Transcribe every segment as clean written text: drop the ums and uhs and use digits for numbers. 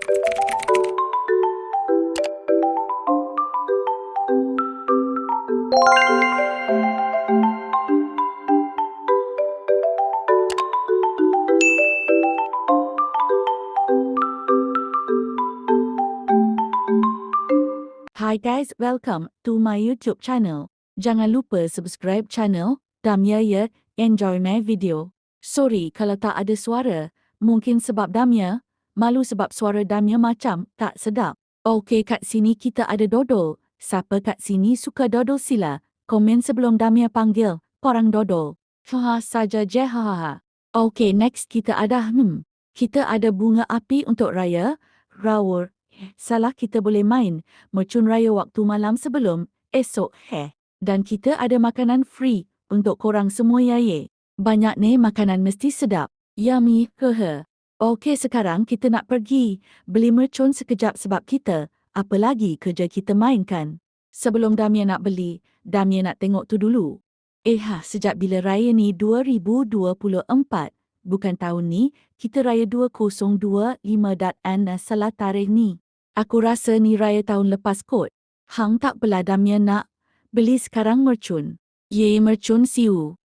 Hi guys, welcome to my YouTube channel. Jangan lupa subscribe channel Damya ya, enjoy my video. Sorry kalau tak ada suara, mungkin sebab Damya, malu sebab suara Damya macam tak sedap. Okey, kat sini kita ada dodol. Siapa kat sini suka dodol sila komen sebelum Damya panggil korang dodol. Haha saja je hahaha. Okey, next kita ada Kita ada bunga api untuk raya, rawur. Salah, kita boleh main mercun raya waktu malam sebelum esok Dan kita ada makanan free untuk korang semua ya ye. Banyak ni makanan mesti sedap. Yummy ke. Okey, sekarang kita nak pergi beli mercun sekejap sebab kita apa lagi kerja kita mainkan. Sebelum Damya nak beli, Damya nak tengok tu dulu. Sejak bila raya ni 2024? Bukan tahun ni, kita raya 2025 dan salah tarikh ni. Aku rasa ni raya tahun lepas kot. Hang tak belah Damya nak beli sekarang mercun. Ye mercun siu.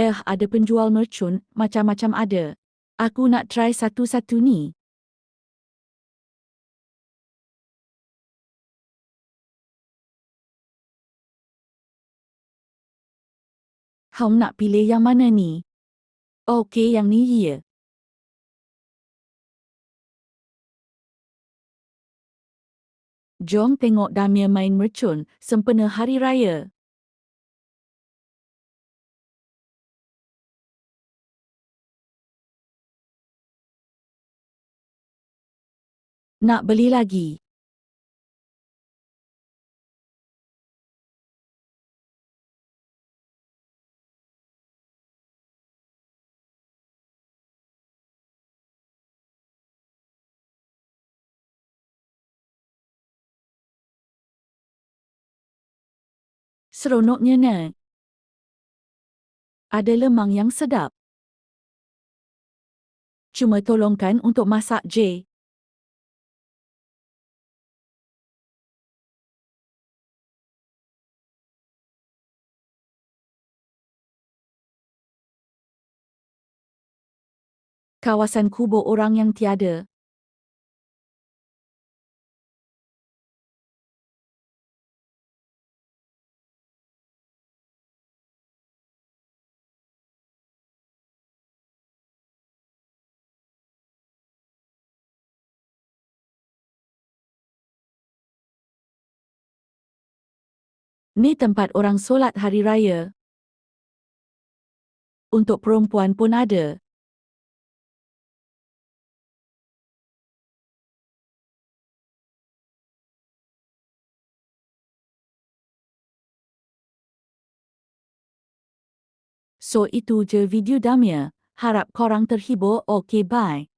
Ada penjual mercun, macam-macam ada. Aku nak try satu-satu ni. Hang nak pilih yang mana ni? Okey, yang ni ya. Jom tengok Damya main mercun sempena hari raya. Nak beli lagi? Seronoknya ne. Ada lemang yang sedap. Cuma tolongkan untuk masak je. Kawasan kubur orang yang tiada. Ni tempat orang solat hari raya. Untuk perempuan pun ada. So itu je video Damya. Harap korang terhibur. Okay, bye.